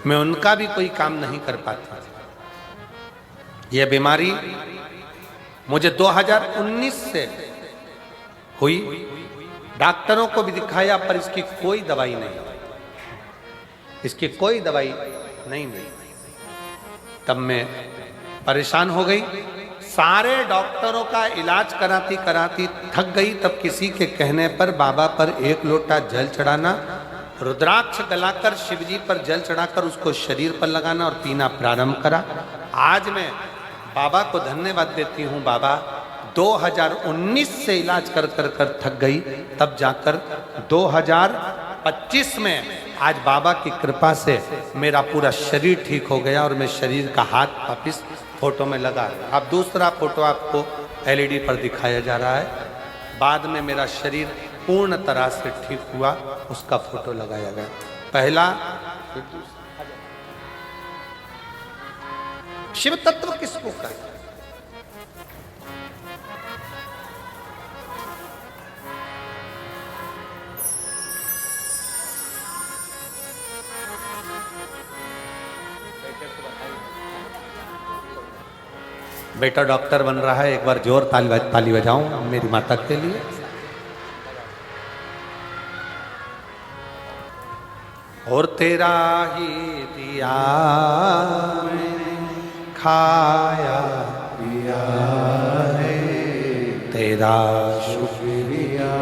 मैं उनका भी कोई काम नहीं कर पाता। यह बीमारी मुझे 2019 से हुई। डॉक्टरों को भी दिखाया पर इसकी कोई दवाई नहीं, इसकी कोई दवाई नहीं मिली। तब मैं परेशान हो गई। सारे डॉक्टरों का इलाज कराती कराती थक गई। तब किसी के कहने पर बाबा पर एक लोटा जल चढ़ाना, रुद्राक्ष गलाकर शिवजी पर जल चढ़ाकर उसको शरीर पर लगाना और पीना प्रारंभ करा। आज मैं बाबा को धन्यवाद देती हूँ। बाबा 2019 से इलाज कर कर कर थक गई, तब जाकर 2025 में आज बाबा की कृपा से मेरा पूरा शरीर ठीक हो गया और मैं शरीर का हाथ वापिस फोटो में लगा। अब दूसरा फोटो आपको एलईडी पर दिखाया जा रहा है। बाद में मेरा शरीर पूर्ण तरह से ठीक हुआ, उसका फोटो लगाया गया। पहला शिव तत्व किसको कहते हैं? बेटा डॉक्टर बन रहा है, एक बार जोर ताली बजाऊं मेरी माता के लिए। और तेरा ही दिया मैंने खाया पिया है, तेरा शुक्रिया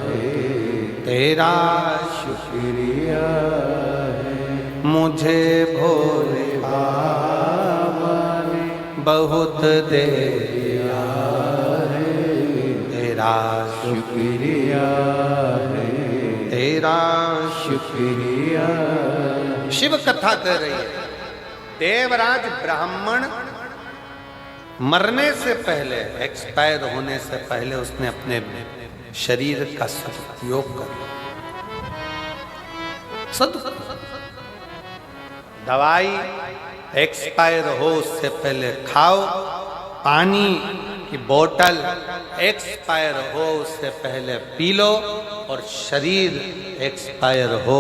है, तेरा शुक्रिया है। मुझे भोले बाबा ने बहुत दे दिया है, तेरा शुक्रिया है, तेरा शुक्रिया। शिव कथा कर रही है। देवराज ब्राह्मण मरने से पहले, एक्सपायर होने से पहले उसने अपने शरीर का सदुपयोग कर। दवाई एक्सपायर हो उससे पहले खाओ, पानी की बोतल एक्सपायर हो उससे पहले पी लो, और शरीर एक्सपायर हो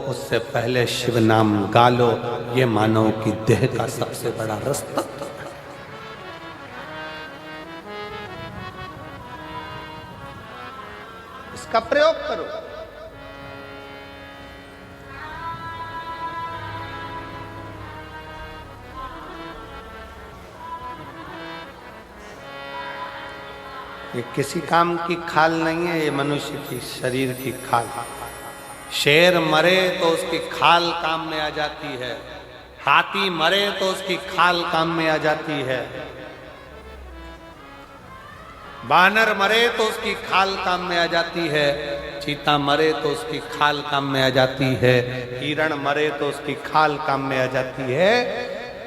उससे पहले शिव नाम गा लो। ये मानव की देह का सबसे बड़ा रास्ता। इसका प्रयोग करो। ये किसी काम की खाल नहीं है, ये मनुष्य की शरीर की खाल। शेर मरे तो उसकी खाल काम में आ जाती है, हाथी मरे तो उसकी खाल काम में आ जाती है, बानर मरे तो उसकी खाल काम में आ जाती है, चीता मरे तो उसकी खाल काम में आ जाती है, हिरण मरे तो उसकी खाल काम में आ जाती है।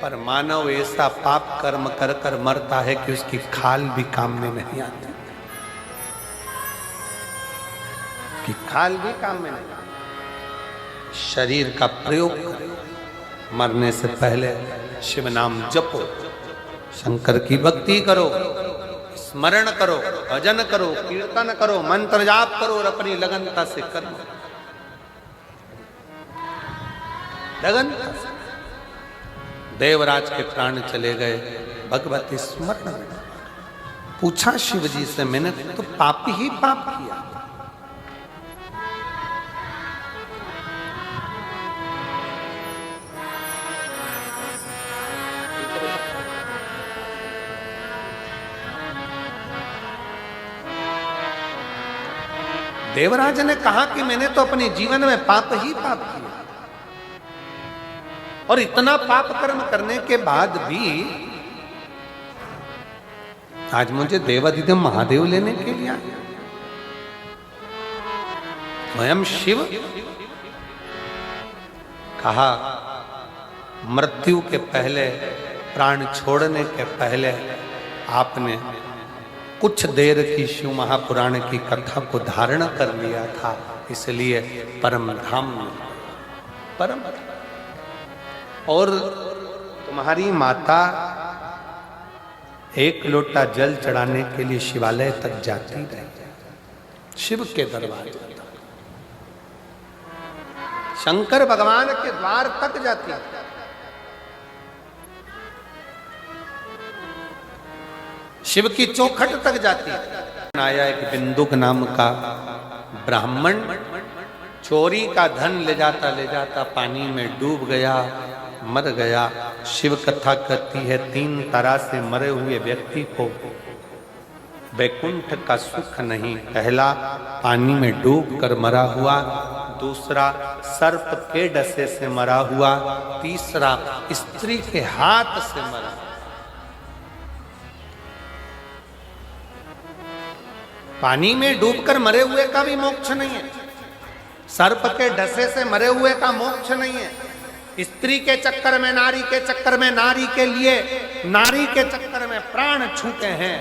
पर मानव ऐसा पाप कर्म कर कर मरता है कि उसकी खाल भी काम में नहीं आती, कि खाल भी काम में नहीं। शरीर का प्रयोग करो। मरने से पहले शिव नाम जपो, शंकर की भक्ति करो, स्मरण करो, भजन करो, कीर्तन करो, मंत्र जाप करो और अपनी लगनता से करो। लगनता से। देवराज के प्राण चले गए, भगवती स्मरण में। पूछा शिव जी से, मैंने तो पाप ही पाप किया। देवराज ने कहा कि मैंने तो अपने जीवन में पाप ही पाप किया, और इतना पाप कर्म करने के बाद भी आज मुझे देवादिदेव महादेव लेने के लिए आए। स्वयं शिव कहा, मृत्यु के पहले, प्राण छोड़ने के पहले आपने कुछ देर की शिव महापुराण की कथा को धारण कर लिया था, इसलिए परम धाम में परम। और तुम्हारी माता एक लोटा जल चढ़ाने के लिए शिवालय तक जाती रही, शिव के दरबार तक, शंकर भगवान के द्वार तक जाती। शिव की चौखट तक जाती। आया एक बिंदुक नाम का ब्राह्मण, चोरी का धन ले जाता पानी में डूब गया, मर गया। शिव कथा कहती है 3 तरह से मरे हुए व्यक्ति को वैकुंठ का सुख नहीं। पहला, पानी में डूब कर मरा हुआ। दूसरा, सर्प के डसे से मरा हुआ। तीसरा, स्त्री के हाथ से मरा। पानी में डूबकर मरे हुए का भी मोक्ष नहीं है, सर्प के डसे से मरे हुए का मोक्ष नहीं है, स्त्री के चक्कर में, नारी के चक्कर में, नारी के लिए, नारी के चक्कर में प्राण छूटे हैं,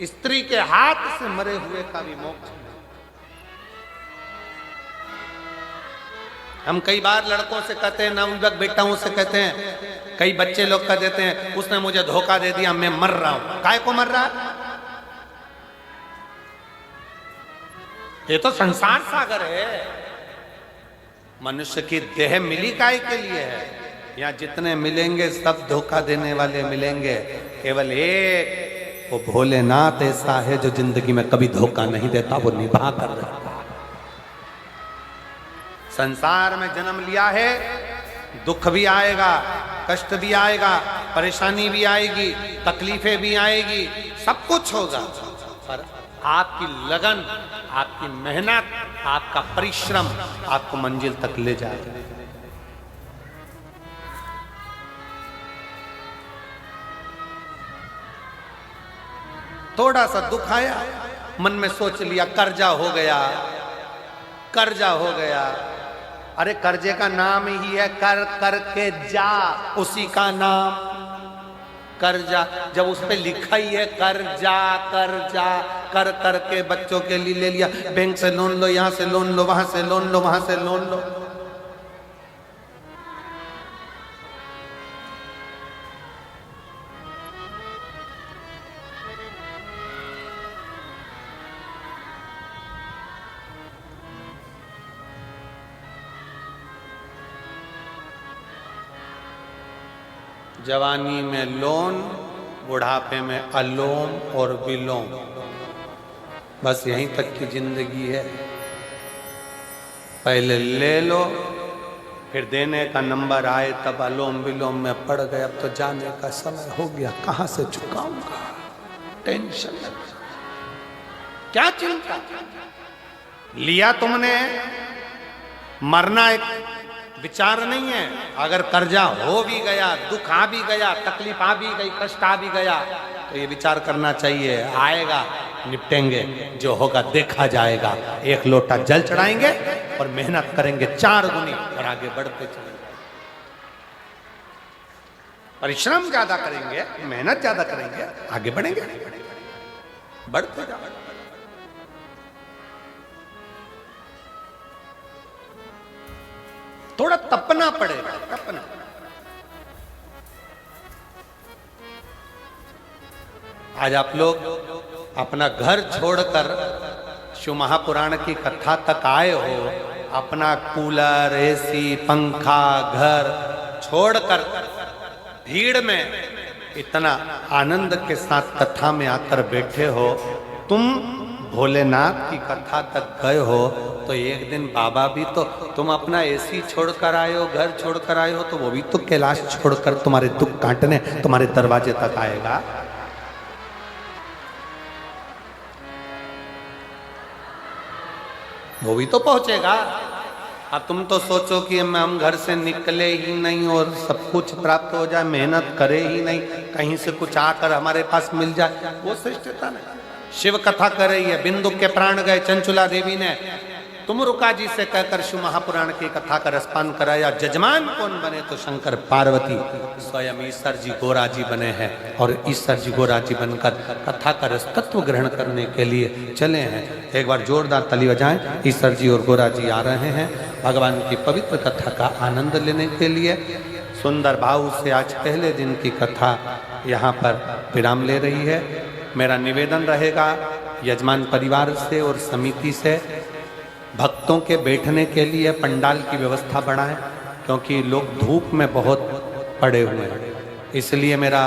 स्त्री के हाथ से मरे हुए का भी मोक्ष नहीं। हम कई बार लड़कों से कहते हैं, नवयुवक बेटाओं से कहते हैं, कई बच्चे लोग कह देते हैं, उसने मुझे धोखा दे दिया, मैं मर रहा हूं। काय को मर रहा है? ये तो संसार सागर है। मनुष्य की देह मिली काय के लिए है? यहाँ जितने मिलेंगे सब धोखा देने वाले मिलेंगे। केवल एक वो भोलेनाथ ऐसा है जो जिंदगी में कभी धोखा नहीं देता, वो निभा कर रहता। संसार में जन्म लिया है, दुख भी आएगा, कष्ट भी आएगा, परेशानी भी आएगी, तकलीफें भी आएगी, सब कुछ होगा, पर आपकी लगन, आपकी मेहनत, आपका परिश्रम आपको मंजिल तक ले जाएगा। थोड़ा सा दुख आया, मन में सोच लिया कर्जा हो गया, कर्जा हो गया। अरे कर्जे का नाम ही है कर करके जा, उसी का नाम कर्जा। जब उस पे लिखा ही है कर्जा, कर्जा कर करके बच्चों के लिए ले लिया, बैंक से लोन लो, यहां से लोन लो, वहां से लोन लो, वहां से लोन लो। जवानी में लोन, बुढ़ापे में अलोम और विलोम, बस यहीं तक की जिंदगी है। पहले ले लो, फिर देने का नंबर आए तब अलोम विलोम में पड़ गए। अब तो जाने का समय हो गया, कहां से चुकाऊंगा? टेंशन, क्या चिंता? लिया तुमने, मरना एक विचार नहीं है। अगर कर्जा हो भी गया, दुख आ भी गया, तकलीफ आ भी गई, कष्ट आ भी गया, तो ये विचार करना चाहिए, आएगा, निपटेंगे, जो होगा देखा जाएगा। एक लोटा जल चढ़ाएंगे और मेहनत करेंगे 4 गुनी और आगे बढ़ते चलेंगे। परिश्रम ज्यादा करेंगे, मेहनत ज्यादा करेंगे, आगे बढ़ेंगे, बढ़ते जाओ। थोड़ा तपना पड़ेगा, तपना। आज आप लोग अपना घर छोड़कर शिव महापुराण की कथा तक आए हो, अपना कूलर, एसी, पंखा, घर छोड़कर भीड़ में इतना आनंद के साथ कथा में आकर बैठे हो, तुम भोलेनाथ की कथा तक गए हो, तो एक दिन बाबा भी तो, तुम अपना एसी छोड़कर आए हो, घर छोड़कर आए हो, तो वो भी तो कैलाश छोड़कर तुम्हारे दुख काटने तुम्हारे दरवाजे तक आएगा। वो भी तो पहुंचेगा। अब तुम तो सोचो कि हम घर से निकले ही नहीं और सब कुछ प्राप्त हो जाए, मेहनत करे ही नहीं, कहीं से कुछ आकर हमारे पास मिल जाए, वो श्रेष्ठता नहीं। शिव कथा कर रही है, बिंदु के प्राण गए चंचुला देवी ने तुम रुका जी से कहकर शिव महापुराण की कथा का रसपान कराया। जजमान कौन बने? तो शंकर पार्वती स्वयं ईश्वर जी गोरा जी बने हैं, और ईश्वर जी गोरा जी बनकर कथा का रस तत्व ग्रहण करने के लिए चले हैं। एक बार जोरदार ताली बजाएं। ईश्वर जी और गोरा जी आ रहे हैं भगवान की पवित्र कथा का आनंद लेने के लिए। सुंदर भाव से आज पहले दिन की कथा यहाँ पर विराम ले रही है। मेरा निवेदन रहेगा यजमान परिवार से और समिति से, भक्तों के बैठने के लिए पंडाल की व्यवस्था बढ़ाएं, क्योंकि लोग धूप में बहुत पड़े हुए हैं। इसलिए मेरा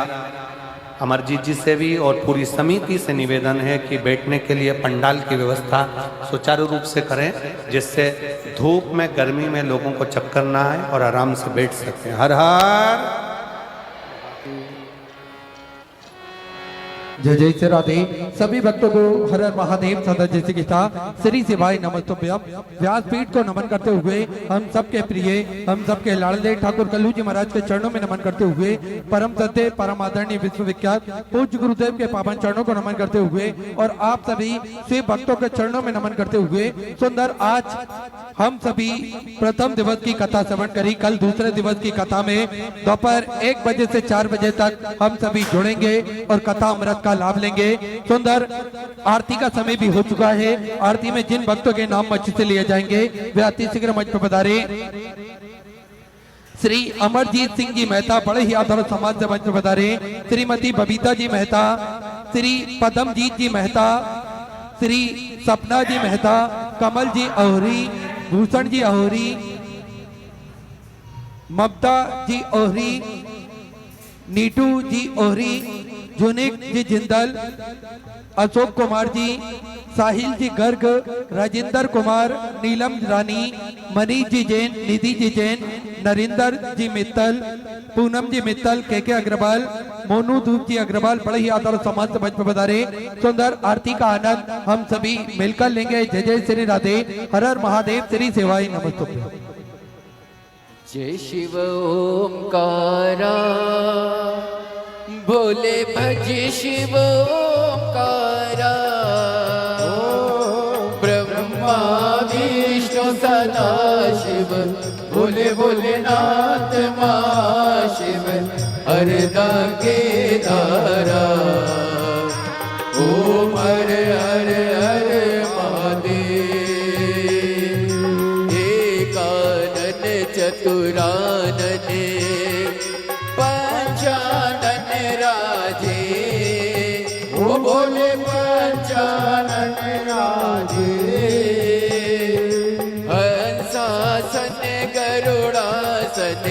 अमरजीत जी से भी और पूरी समिति से निवेदन है कि बैठने के लिए पंडाल की व्यवस्था सुचारू रूप से करें, जिससे धूप में गर्मी में लोगों को चक्कर ना आए और आराम से बैठ सकें। हर हर जय जय श्री राधे। सभी भक्तों को हर हर महादेव सदा जैसे गीता श्री शिवाय नमस्तुभ्यम। व्यासपीठ को नमन करते हुए हम सबके प्रिय, हम सबके लाडले ठाकुर कल्लू जी महाराज के चरणों में नमन करते हुए, परम सत्य परम आदरणीय विश्वविख्यात पूज्य गुरुदेव के पावन चरणों को नमन करते हुए, और आप सभी शिव भक्तों के चरणों में नमन करते हुए, सुंदर आज हम सभी प्रथम दिवस की कथा श्रवण करी। कल दूसरे दिवस की कथा में दोपहर 1 बजे से 4 बजे तक हम सभी जुड़ेंगे और कथा अमृत का लाभ लेंगे। सुंदर आरती का समय भी हो चुका है। आरती में जिन भक्तों के नाम मंच से लिए जाएंगे वे अति शीघ्र मंच पर पधारे। श्री अमरजीत सिंह जी मेहता बड़े ही आदर समाज से मंच पर पधारे। श्रीमती बबीता जी मेहता, श्री पदमजीत जी मेहता, श्री सपना जी मेहता, कमल जी अहोरी, भूषण जी अहोरी, ममता जी ओहरी, नीटू जी ओहरी, जुनिक जी जिंदल, अशोक कुमार जी, साहिल जी गर्ग, राजेंद्र कुमार, नीलम रानी, मनीष जी जैन, निधि जी जैन, नरिंदर जी मित्तल, पूनम जी मित्तल, के अग्रवाल, मोनू धूप जी अग्रवाल बड़े ही आदर समाज से मंच पर पधारे। सुंदर आरती का आनंद हम सभी मिलकर लेंगे। जय जय श्री राधे। हर हर महादेव। श्री सेवाई नमस्तुभ्यं। जय शिव ओंकारा, भोले भज शिव ओंकारा, ब्रह्मा विष्णु सदा शिव, भोले भोलेनाथ महाशिव, हरदा के धारा, ओम हर हर हर महादेव। एकानन चतुरानन पंचानन राजे, ओ बोले पंचानन राजे। हंसासन गरुड़ासन